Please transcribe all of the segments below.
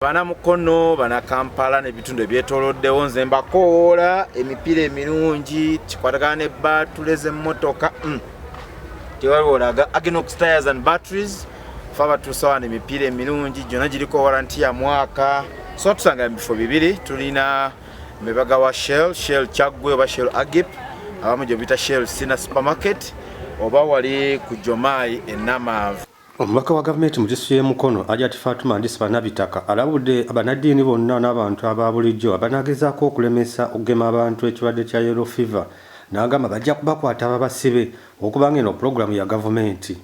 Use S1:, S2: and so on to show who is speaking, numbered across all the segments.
S1: Bana Mukono, bana Kampala n'ebitundu ebyetooloddewo nze mbakoola emipiira emirungi kikwatagane batuleze emmotoka tewaliwolaga Agenox tires and batteries faba tusawana emipiira emirungi gyonna giriko warranty ya mwaka so tusanga bifo bibiri tulina mebaga wa Shell Chagwe oba Shell Agip abamu gye bita Shell Sina Supermarket oba wali ku Jomai enamavu.
S2: Omubaka wa gavumenti mu disitulikiti y'e Mukono RDC Fatuma Ndisaba Nabitaka alabudde abanaddiini bonna n'abantu ababulijjo abanagezako okulemesa okugema abantu ekirwadde kya yellow fever n'agamba bajja kubakwata ababasibe okubanga eno pulogulaamu ya gavumenti.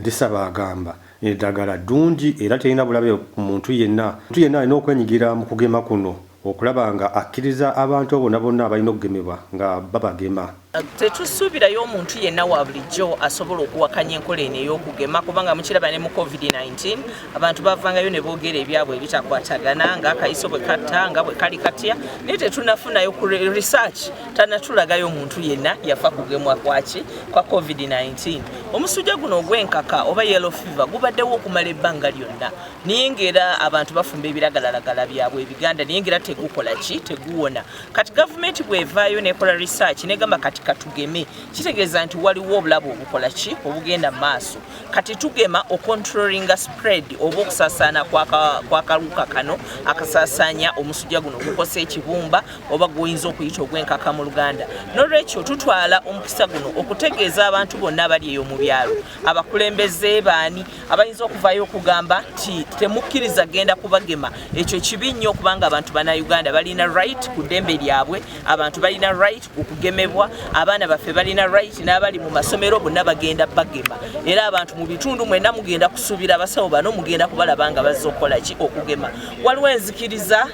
S2: Ndisaba agamba eddagala ddungi era terina bulabe ku muntu yenna alina okwenyigira mu kugema kuno okulaba nga akkiriza abantu bonna bonna abalina okugemebwa nga babagema.
S3: Tetusuubirayo omuntu yenna wa bulijjo asobola okuwakanya enkola eno ey'okugema kubanga mukiraba ne mu COVID-19 abantu bavangayo ne boogera ebyabwe ebitakwatagana ng'akayiso bwe katta nga bwe kali katya naye tetunafunayo ku research tanatulagayo omuntu yenna yafa kugemwa kwaki kwa COVID-19. Omusujja guno ogw'enkaka oba yellow fever gubaddewo okumala ebbanga lyonna naye ng'era abantu bafumba ebiragalalagala byabwe ebiganda naye ng'era tegukola ki teguwona. Kati gavumenti bw'evaayo n'ekola research negamba kati katugeme kitegeeza nti waliwo obulabe obukola ki obugenda maaso kati tugema ocontrollinga spread oba okusasaana kwa kaluka kano akasaasanya omusujja guno gukosa ekibumba oba guyinza okuyita ogw'enkaka mu Luganda. N'olwekyo tutwala omukisa guno okutegeeza abantu bonna abali eyo mu byalo abakulembeze baani abayinza okuvaayo okugamba nti temukkiriza genda kubagema ekyo kibi nnyo kubanga abantu bannayuganda balina right ku ddembe lyabwe abantu balina right okugemebwa abaana baffe balina right n'abali mu masomero bonna bagenda bagema era abantu mu bitundu mwenda mugenda kusuubira abasawo bano mugenda kubalaba nga bazza okukola ki okugema. Waliwo enzikiriza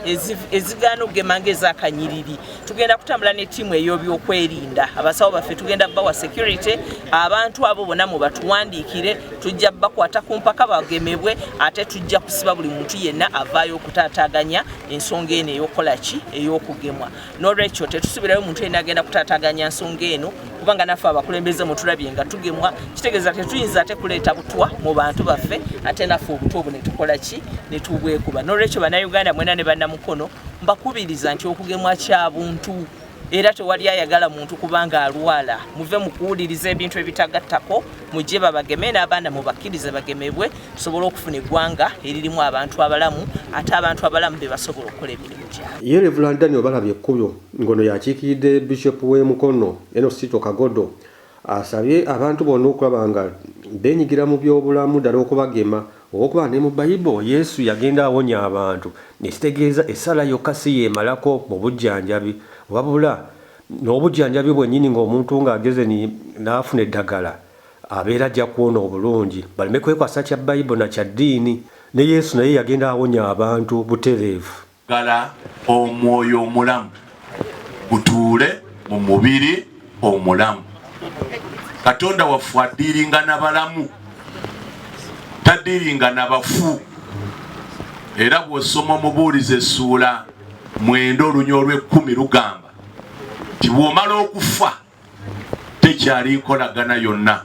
S3: ezigaana okugema ng'ezakanyiriri tugenda kutambula ne ttiimu ey'ebyokwerinda abasawo baffe tugenda bawa security abantu abo bonna mu batuwandiikire tujja bakwata ku mpaka bagemebwe ate tujja kusiba buli muntu yenna avaayo okutaataaganya ensonga eno ey'okukola ki ey'okugemwa. N'olwekyo tetusubirayo omuntu yenna agenda kutaataaganya nsonga eno kubanga naffe abakulembeze mutulabye nga tugemwa kitegeeza tetuyinza ate kuleeta butwa mu bantu baffe ate naffe obutwa obwo ne tukola ki ne tubwekuba. N'olwekyo bannayuganda mwena ne bannamukono mbakubiriza nti okugemwa kya buntu era tewali ayagala muntu kubanga alwala muve mu kuwuliriza ebintu ebitagattako mujje babageme n'abaana mubakkirize bagemebwe tusobole okufuna eggwanga eririmu abantu abalamu ate abantu abalamu be basobola okukola emirimu gyabwe.
S2: Ye Reverend Daniel balabye ekkubyo ngono yakiikiridde Bishop w'e Mukono Enosito Kagodo asabye abantu bonna okulaba nga beenyigira mu by'obulamu ddala okubagema okuba ne mu Bayibuli Yesu yagenda awonya abantu nekitegeeza essala yokka si yeemalako mu bujjanjabi wabula n'obujjanjabi bwennyini ng'omuntu ng'ageze n'afuna eddagala abeera ajja kuwona obulungi baleme kwekwasa kya Bayibuli na kya ddiini ne Yesu naye yagenda awonya abantu butereevu.
S4: Gala omwoyo omulamu gutuule mu mubiri omulamu. Katonda waffe addiiringa n'abalamu taddiiringa n'abafu. Era bw'osoma Omubuulizi essuula 9:10 lugamba nti bw'omala okufa tekyali nkolagana yonna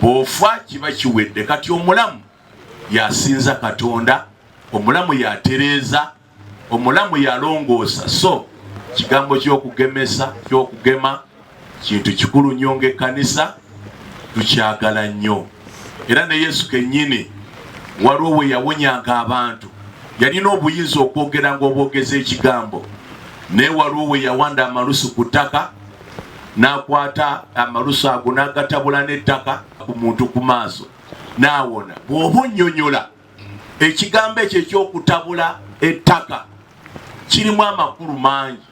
S4: bw'ofa kiba kiwedde. Kati omulamu yasinza Katonda, omulamu yatereeza, omulamu yalongoosa. So kigambo ky'okugemesa ky'okugema kintu kikulu nnyo ng'ekkanisa tukyagala nnyo. Era ne Yesu kennyini waliwo we yawonyanga abantu yalina obuyinza okwogera ng'obwogeza ekigambo naye waliwo we yawanda amalusu ku ttaka n'akwata amalusu ago n'agatabula n'ettaka ku muntu ku maaso n'awona. Bw'oba onnyonnyola ekigambo ekyo ekyokutabula ettaka kirimu amakulu mangi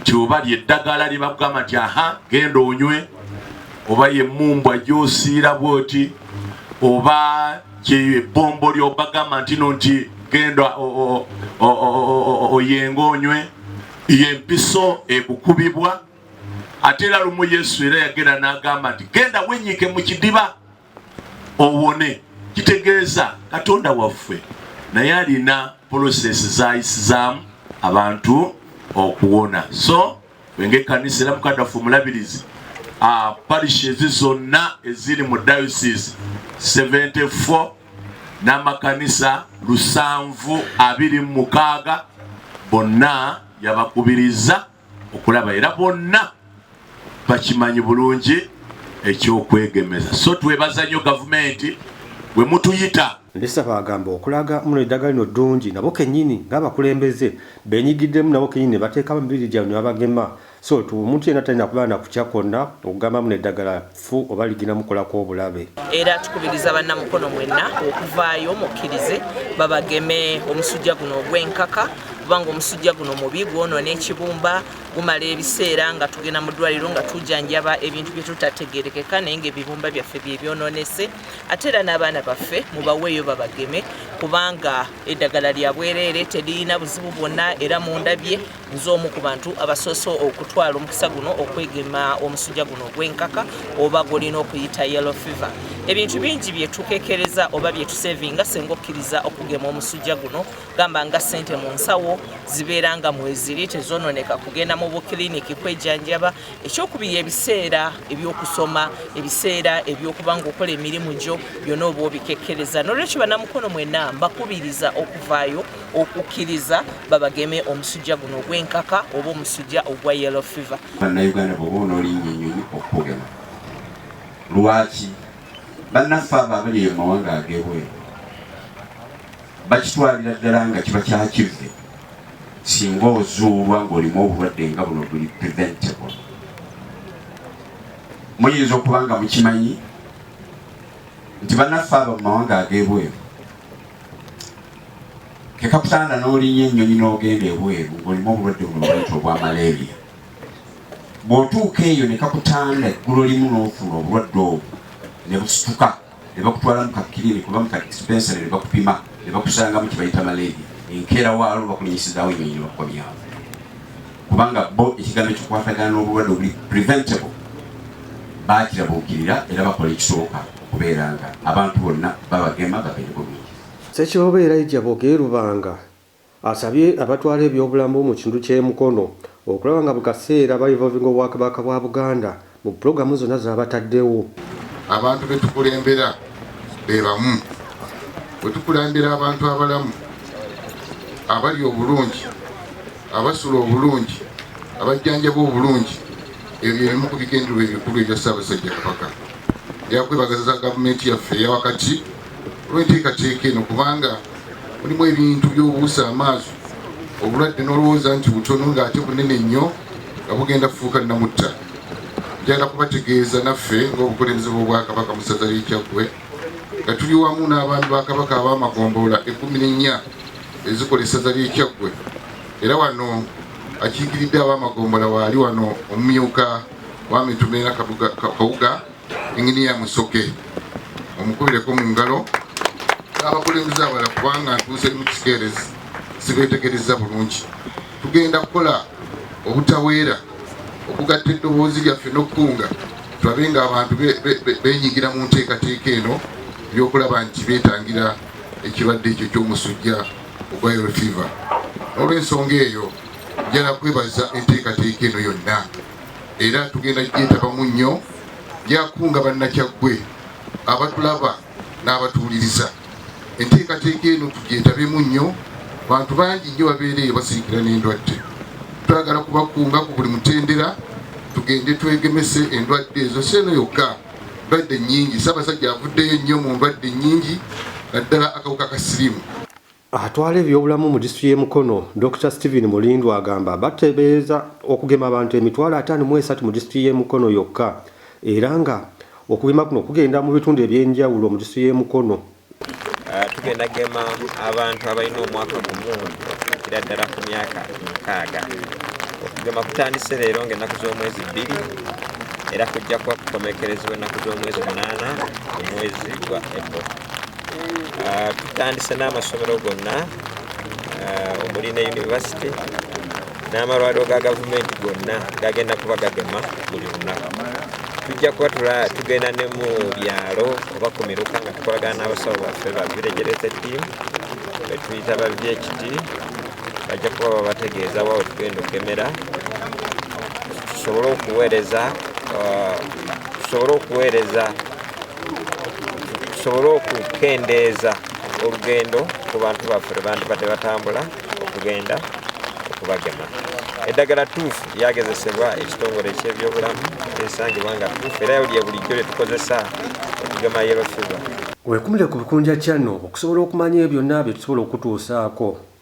S4: nti oba lyeddagala lye bakugamba nti aha genda onywe oba yemmumbwa gy'osiira bw'oti oba ebbombo ly'obagamba nti no nti genda oyenga onywe empiso ekukubibwa ate era lumu Yesu era yagenda n'agamba nti genda wennyike mu kidiba owone. Kitegeeza Katonda waffe naye alina polosesi zayisizaamu abantu okuwona. So wenge ekkanisa era mukaddafu omulabirizi parishes zonna eziri mu diocese 74 n'amakanisa 726 bonna yabakubiriza okulaba era bonna bakimanyi bulungi ekyokwegemeza. So twebaza nnyo gavumenti bwe mutuyita.
S2: Ndisaba agamba okulaga muno eddagala lino ddungi nabo kennyini ng'abakulembeze benyigiddemu nabo kennyini bateekamu emibiri gyabwe ne babagema. So omuntu yenna talina kubaana ku kyakonna okugamba muno eddagala fu oba ligina mukolako obulabe.
S3: Era tukubiriza bannamukono mwenna okuvaayo mukkirize babageme omusujja guno ogw'enkaka kubanga omusujja guno mubi gwonoona ekibumba gumala ebiseera nga tugenda mu ddwaliro nga tujjanjaba ebintu bye tutategeerekeka naye ng'ebibumba byaffe bye byonoonese ate era n'abaana baffe mubaweeyo babageme kubanga eddagala lya bwereere teririna buzibu bwonna era mundabye nz'omu ku bantu abasoose okutwala omukisa guno okwegema omusujja guno ogw'enkaka oba gwolina okuyita yellow fever. Ebintu bingi bye tukekereza oba bye tusevinga senga okkiriza okugema omusujja guno gamba nga ssente mu nsawo zibeera nga mweziri tezoononeka kugenda mu bukiliniki kwejjanjaba ekyokubiri ebiseera ebyokusoma ebiseera ebyokuba nga okola emirimu gyo byonna oba obikekereza n'olwekyo bannamukono mwenna mbakubiriza okuvaayo okukkiriza babageme omusujja guno ogw'enkaka oba omusujja ogwa yellow fever.
S5: Bannayuganda bw'oba onoolinnya ennyonyi okugema lwaki bannaffe abo abali mu mawanga ag'ebweru bakitwalira ddala nga kiba kyakive singa ozuulwa ng'olimu obulwadde nga buno buli preventable. Muyinza okuba nga mukimanyi nti bannaffe abo mu mawanga ag'ebweru kekakutanda n'olinnya ennyonyi n'ogenda ebweru ng'olimu obulwadde buno bwayita obwa malaria. Bw'otuuka eyo ne kakutanda eggulo limu n'ofuna obulwadde obwo ne busituka ne bakutwala mu kakiriniki oba mu kadispensary ne bakupima ne bakusangamu kibayita malaria enkeera waalo bakulinyisizaawo ennyonyi ne bakukomyawo kubanga bo ekigambo ekikwatagana n'obulwadde obuli preventable baakirabuukirira era bakola ekisooka okubeera nga abantu bonna babagema babeere bulungi.
S2: Ssekyobeera Ejjabooge Lubanga asabye abatwala ebyobulamu mu kitundu ky'e Mukono okulaba nga buli kaseera bayivolvinga obwakabaka bwa Buganda mu pulogulaamu zonna z'abataddewo.
S6: Abantu betukulembera be bamu bwe tukulembera abantu abalamu abali obulungi abasula obulungi abajjanjaba obulungi ebyo ebimu ku bigendererwa ebikulu ebya Ssaabasajja Kabaka. Yakwebagaza gavumenti yaffe eyawakati olw'enteekateeka eno kubanga mulimu ebintu by'obuusa amaaso obulwadde n'olowooza nti butono ng'ate bunene nnyo nga bugenda kufuuka namutta. Njagala kubategeeza naffe ng'obukulembeze bw'Obwakabaka mu ssaza ly'e Kyaggwe nga tuli wamu n'abaami ba Kabaka ab'amagombolola 14 ezikola essaza ly'e Kyaggwe. Era wano akiikiridde ab'amagombolola waali wano omumyuka wa Mitumeera Kawuga Inginiya Musoke omukubireko mu ngalo n'abakulembeze abalala kubanga ntuuse mu kikeerezi sibeetegereza bulungi. Tugenda kukola obutaweera okugatta eddoboozi lyaffe n'okkunga tulabe nga abantu beenyigira mu nteekateeka eno ebyokulaba nti beetangira ekirwadde ekyo ky'omusujja ogwa yellow fever. N'olw'ensonga eyo njagala kwebaza enteekateeka eno yonna era tugenda gyetabamu nnyo gyakunga bannakyaggwe abatulaba n'abatuwuliriza. Enteekateeka eno tugyetabemu nnyo bantu bangi nnyo babeereyo basirikira n'endwadde. Twagala kubakunga ku buli mutendera tugende twegemese endwadde ezo seeno yokka ndwadde nnyingi. Ssaabasajja avuddeyo nnyo mu ndwadde nnyingi naddala akawuka ka siriimu.
S2: Atwala ebyobulamu mu disitulikiti y'e Mukono Dr. Stephen Mulindwa agamba bateebereza okugema abantu 53,000 mu disitulikiti y'e Mukono yokka era nga okugema kuno kugenda mu bitundu ebyenjawulo mu disitulikiti y'e Mukono.
S7: Tugenda gema abantu abalina omwaka gumu okukira ddala ku myaka 6. Okugema kutandise leero ng'ennaku z'omwezi 2 era kujja kuba kukomekerezebwa ennaku z'omwezi 8 omwezi gwa April. Tutandise n'amasomero gonna omuli ne yunivasite n'amalwaliro ga gavumenti gonna gagenda kuba gagema buli lunaku. Tujja kuba tugenda ne mu byalo oba ku miruka nga tukolagana n'abasawo baffe ba village related team be tuyita ba VHT bajja kuba babategeeza wawe tugenda okugemera tusobole okukendeeza olugendo ku bantu baffe bandibadde batambula okugenda okubagema. Eddagala tuufu lyagezesebwa ekitongole eky'ebyobulamu esangibwa nga tuufu era lye bulijjo lye tukozesa okugema yellow fever.
S2: Weekumire ku Bikunja Channel okusobola okumanya ebyo byonna bye tusobola okutuusaako.